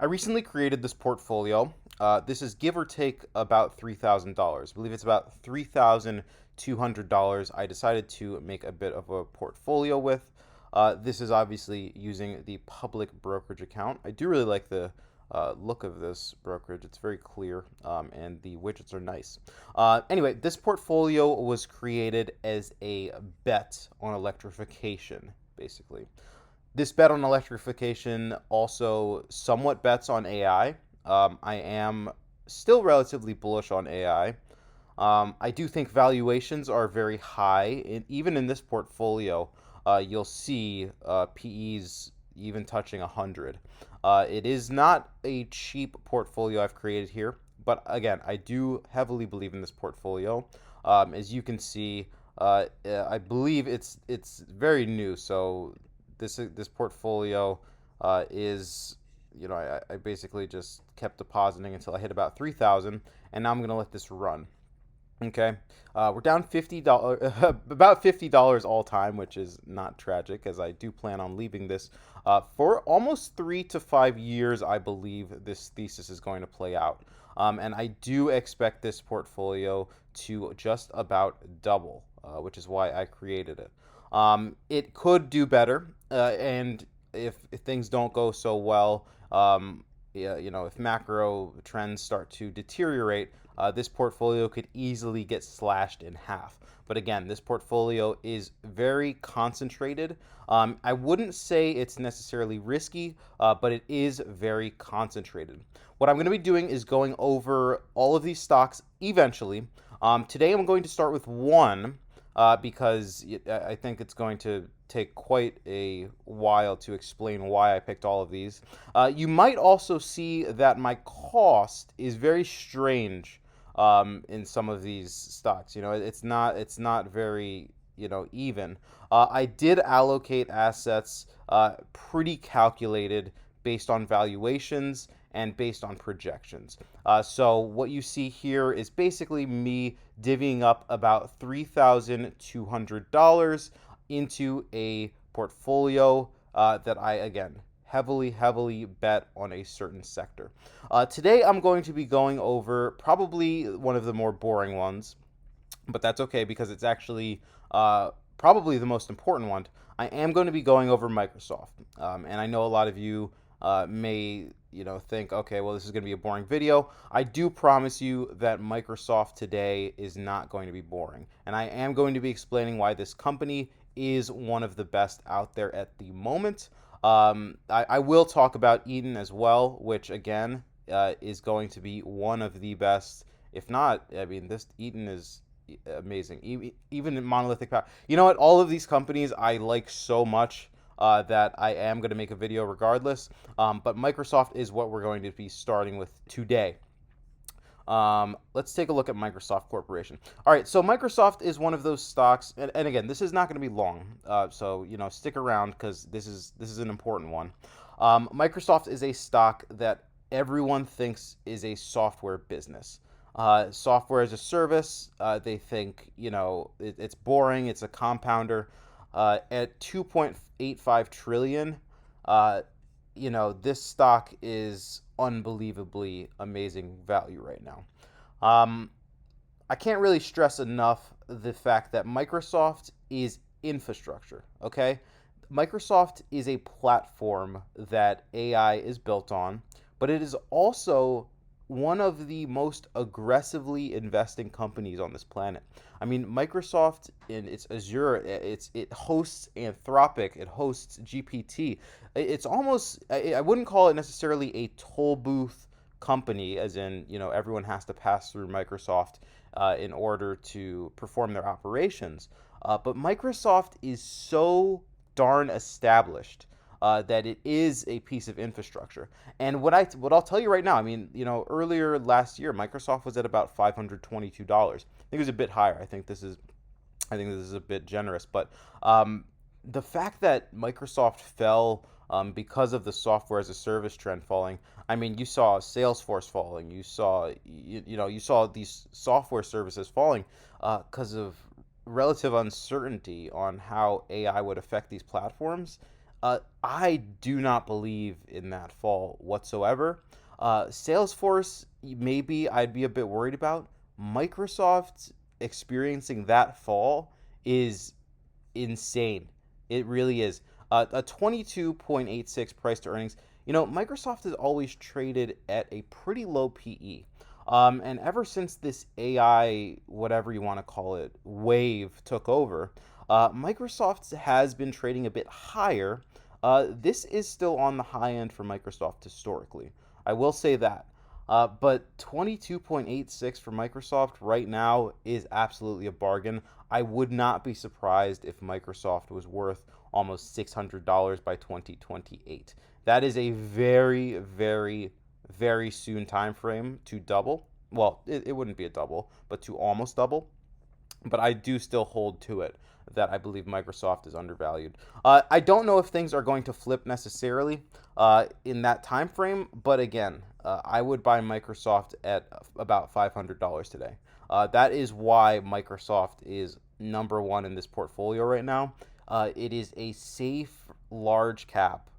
I recently created this portfolio. This is give or take about $3,000. I believe it's about $3,200. I decided to make a bit of a portfolio with. This is obviously using the public brokerage account. I do really like the look of this brokerage. It's very clear, and the widgets are nice. Anyway, this portfolio was created as a bet on electrification, basically. This bet on electrification also somewhat bets on AI. I am still relatively bullish on AI. I do think valuations are very high, and even in this portfolio, you'll see PEs even touching 100. It is not a cheap portfolio I've created here, but again, I do heavily believe in this portfolio. As you can see, I believe it's very new, so this portfolio is, I basically just kept depositing until I hit about 3,000, and now I'm gonna let this run. Okay, we're down $50, about $50 all time, which is not tragic, as I do plan on leaving this for almost 3 to 5 years. I believe this thesis is going to play out, and I do expect this portfolio to just about double, which is why I created it. It could do better, and if things don't go so well, yeah, if macro trends start to deteriorate, this portfolio could easily get slashed in half. But again, this portfolio is very concentrated. I wouldn't say it's necessarily risky, but it is very concentrated. What I'm going to be doing is going over all of these stocks eventually. Today I'm going to start with one because I think it's going to take quite a while to explain why I picked all of these. You might also see that my cost is very strange in some of these stocks. It's not very even. I did allocate assets pretty calculated based on valuations and based on projections. So what you see here is basically me divvying up about $3,200 into a portfolio that I, again, heavily bet on a certain sector. Today I'm going to be going over probably one of the more boring ones, but that's okay because it's actually probably the most important one. I am going to be going over Microsoft, and I know a lot of you may think, okay, well, this is going to be a boring video. I do promise you that Microsoft today is not going to be boring, and I am going to be explaining why this company is one of the best out there at the moment. I will talk about Eden as well, which again is going to be one of the best, if not, I mean, this Eden is amazing. Even in monolithic power. You know what? All of these companies I like so much that I am going to make a video regardless. But Microsoft is what we're going to be starting with today. Let's take a look at Microsoft Corporation. All right, so Microsoft is one of those stocks, and again, this is not going to be long, so stick around because this is an important one. Microsoft is a stock that everyone thinks is a software business. Software as a service, they think it's boring. It's a compounder. At 2.85 trillion, this stock is unbelievably amazing value right now. Um, I can't really stress enough the fact that Microsoft is infrastructure, okay? Microsoft is a platform that AI is built on, but it is also one of the most aggressively investing companies on this planet. I mean, Microsoft in its Azure, it hosts Anthropic, it hosts GPT. It's almost, I wouldn't call it necessarily a toll booth company, as in everyone has to pass through Microsoft in order to perform their operations. But Microsoft is so darn established that it is a piece of infrastructure. And what I'll tell you right now, I mean, earlier last year, Microsoft was at about $522. I think it was a bit higher. I think this is a bit generous, but the fact that Microsoft fell because of the software as a service trend falling. I mean, you saw Salesforce falling. You saw these software services falling because of relative uncertainty on how AI would affect these platforms. I do not believe in that fall whatsoever. Salesforce, maybe I'd be a bit worried about. Microsoft experiencing that fall is insane. It really is. A 22.86 price to earnings. Microsoft has always traded at a pretty low PE. And ever since this AI, whatever you want to call it, wave took over, Microsoft has been trading a bit higher. This is still on the high end for Microsoft historically. I will say that. But 22.86 for Microsoft right now is absolutely a bargain. I would not be surprised if Microsoft was worth almost $600 by 2028. That is a very, very, very soon time frame to double. Well, it wouldn't be a double, but to almost double. But I do still hold to it that I believe Microsoft is undervalued. I don't know if things are going to flip necessarily in that time frame, but again, I would buy Microsoft at about $500 today. That is why Microsoft is number one in this portfolio right now. It is a safe, large cap.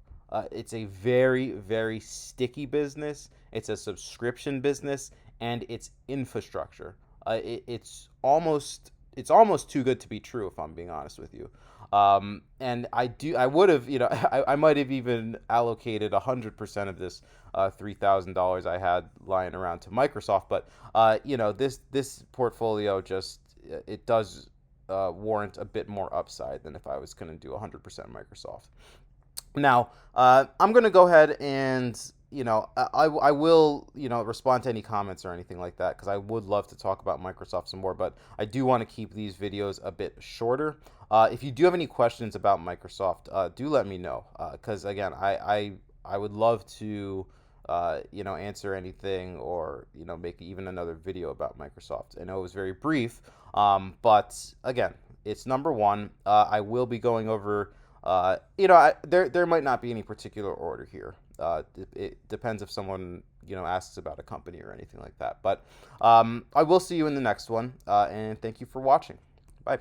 It's a very, very sticky business. It's a subscription business, and it's infrastructure. It's almost too good to be true, if I'm being honest with you. And I would have, I might have even allocated 100% of this $3,000 I had lying around to Microsoft, but this portfolio just it does warrant a bit more upside than if I was going to do 100% Microsoft. Now, I'm going to go ahead and, I will, respond to any comments or anything like that because I would love to talk about Microsoft some more, but I do want to keep these videos a bit shorter. If you do have any questions about Microsoft, do let me know because, again, I would love to, answer anything or, make even another video about Microsoft. I know it was very brief, but, again, it's number one. I will be going over there might not be any particular order here. It depends if someone asks about a company or anything like that. But I will see you in the next one, and thank you for watching. Bye.